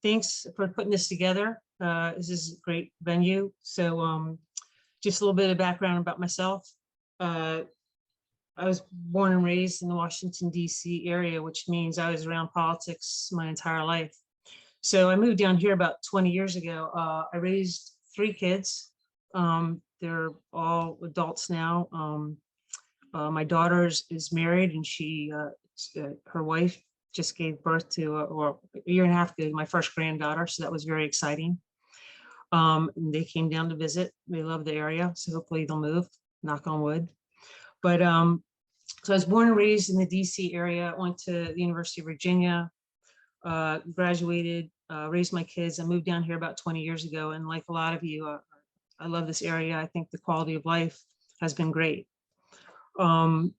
Thanks for putting this together. This is a great venue. So just a little bit of background about myself. Uh, I was born and raised in the Washington, D.C. area, which means I was around politics my entire life. So I moved down here about 20 years ago. I raised 3 kids. They're all adults now. My daughter is married, and her wife just gave birth to, or a year and a half ago, my first granddaughter. So that was very exciting. And they came down to visit. They love the area, so hopefully they'll move. Knock on wood. But so I was born and raised in the DC area. Went to the University of Virginia. Graduated. Raised my kids. I moved down here about 20 years ago, and like a lot of you, I love this area. I think the quality of life has been great. Um,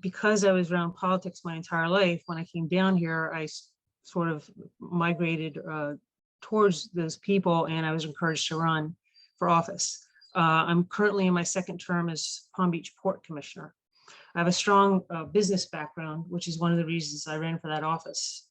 because I was around politics my entire life, when I came down here, I sort of migrated towards those people, and I was encouraged to run for office. I'm currently in my second term as Palm Beach Port Commissioner. I have a strong business background, which is one of the reasons I ran for that office,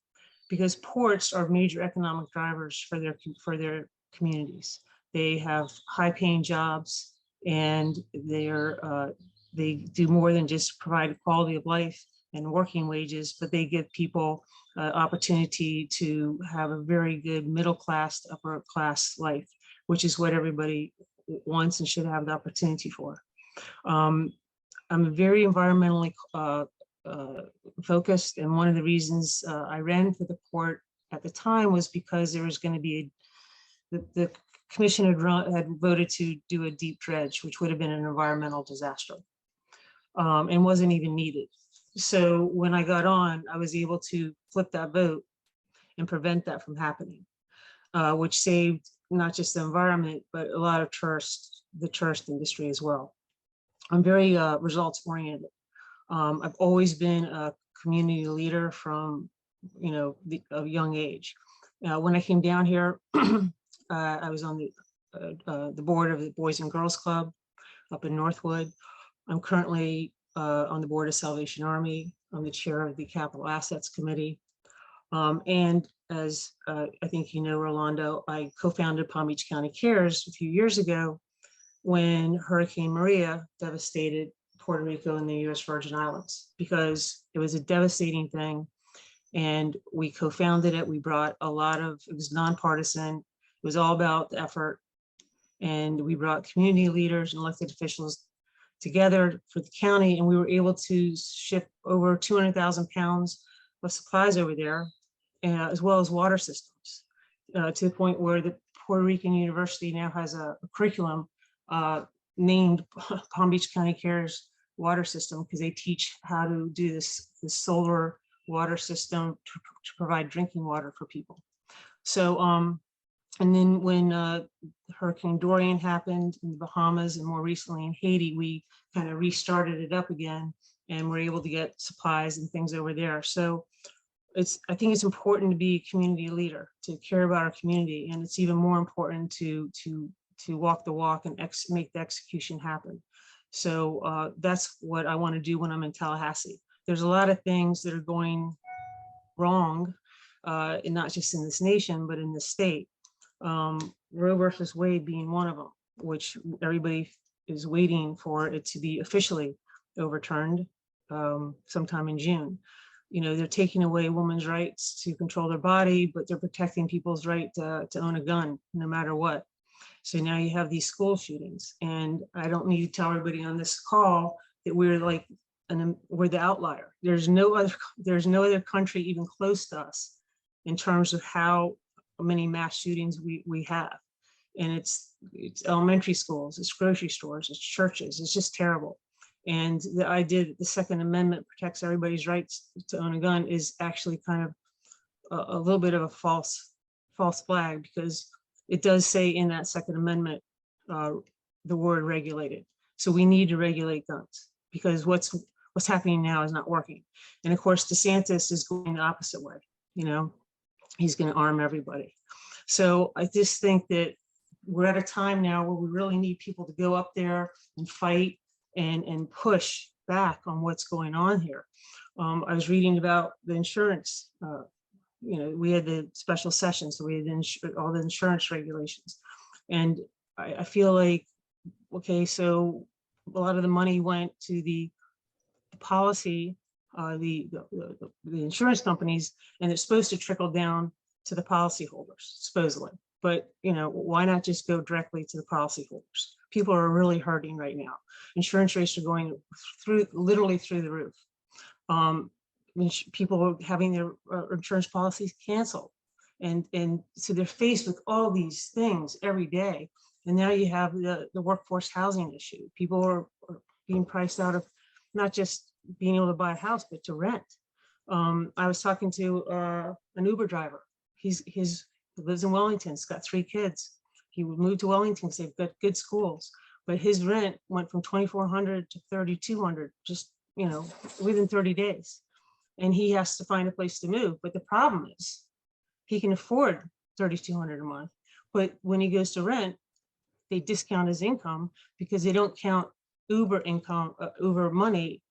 because ports are major economic drivers for their communities. They have high-paying jobs, and they do more than just provide quality of life and working wages, but they give people opportunity to have a very good middle class to upper class life, which is what everybody wants and should have the opportunity for. I'm very environmentally focused, and one of the reasons I ran for the port at the time was because there was going to be the commission had voted to do a deep dredge, which would have been an environmental disaster, and wasn't even needed. So when I got on, I was able to flip that vote and prevent that from happening, which saved not just the environment, but a lot of the tourist industry as well. I'm very results oriented. I've always been a community leader from, a young age. When I came down here, I was on the board of the Boys and Girls Club up in Northwood. I'm currently on the board of Salvation Army. I'm the chair of the Capital Assets Committee. And as I think you know, Rolando, I co-founded Palm Beach County Cares a few years ago when Hurricane Maria devastated Puerto Rico and the U.S. Virgin Islands, because it was a devastating thing. And we co-founded it. We brought it was nonpartisan. It was all about the effort. And we brought community leaders and elected officials together for the county, and we were able to ship over 200,000 pounds of supplies over there, as well as water systems, to the point where the Puerto Rican University now has a curriculum named Palm Beach County Cares Water System, because they teach how to do this solar water system to provide drinking water for people. So, and then when Hurricane Dorian happened in the Bahamas, and more recently in Haiti, we kind of restarted it up again, and we're able to get supplies and things over there. So I think it's important to be a community leader, to care about our community, and it's even more important to walk the walk and make the execution happen. So that's what I want to do when I'm in Tallahassee. There's a lot of things that are going wrong, and not just in this nation, but in the state. Roe versus Wade being one of them, which everybody is waiting for it to be officially overturned sometime in June. They're taking away women's rights to control their body, but they're protecting people's right to own a gun no matter what. So now you have these school shootings, and I don't need to tell everybody on this call that we're the outlier. There's no other country even close to us in terms of how many mass shootings we have. And it's elementary schools, it's grocery stores, it's churches. It's just terrible. And the idea that the Second Amendment protects everybody's rights to own a gun is actually kind of a little bit of a false flag, because it does say in that Second Amendment the word regulated. So we need to regulate guns, because what's happening now is not working. And of course, DeSantis is going the opposite way. He's going to arm everybody. So I just think that we're at a time now where we really need people to go up there and fight and push back on what's going on here. I was reading about the insurance we had the special session, so we had all the insurance regulations. And I feel like, okay, so a lot of the money went to the policy, the insurance companies, and it's supposed to trickle down to the policyholders, supposedly. But, why not just go directly to the policyholders? People are really hurting right now. Insurance rates are going literally through the roof. People are having their insurance policies canceled. And so they're faced with all these things every day. And now you have the workforce housing issue. People are being priced out of not just being able to buy a house, but to rent. I was talking to an Uber driver. He lives in Wellington. He's got 3 kids. He would move to Wellington because they've got good schools, but his rent went from $2,400 to $3,200 just, within 30 days. And he has to find a place to move. But the problem is he can afford $3,200 a month. But when he goes to rent, they discount his income because they don't count Uber income, Uber money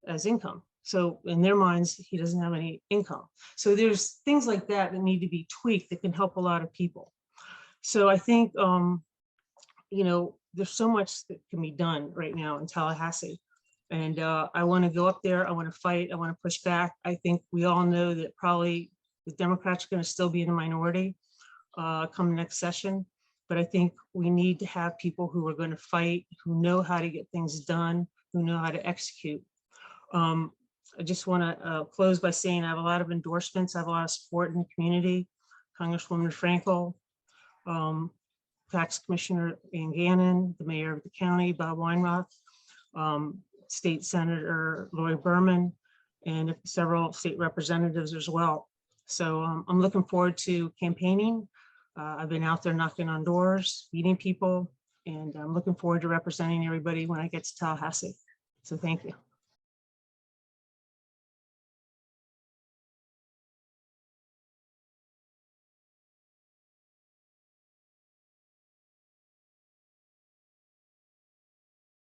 as income. So in their minds, he doesn't have any income. So there's things like that that need to be tweaked that can help a lot of people. So I think, there's so much that can be done right now in Tallahassee. And I want to go up there. I want to fight. I want to push back. I think we all know that probably the Democrats are going to still be in a minority come next session. But I think we need to have people who are going to fight, who know how to get things done, who know how to execute. I just want to close by saying I have a lot of endorsements. I have a lot of support in the community. Congresswoman Frankel, Tax Commissioner Ann Gannon, the mayor of the county, Bob Weinroth, State Senator Lori Berman, and several state representatives as well. So I'm looking forward to campaigning. I've been out there knocking on doors, meeting people, and I'm looking forward to representing everybody when I get to Tallahassee. So thank you.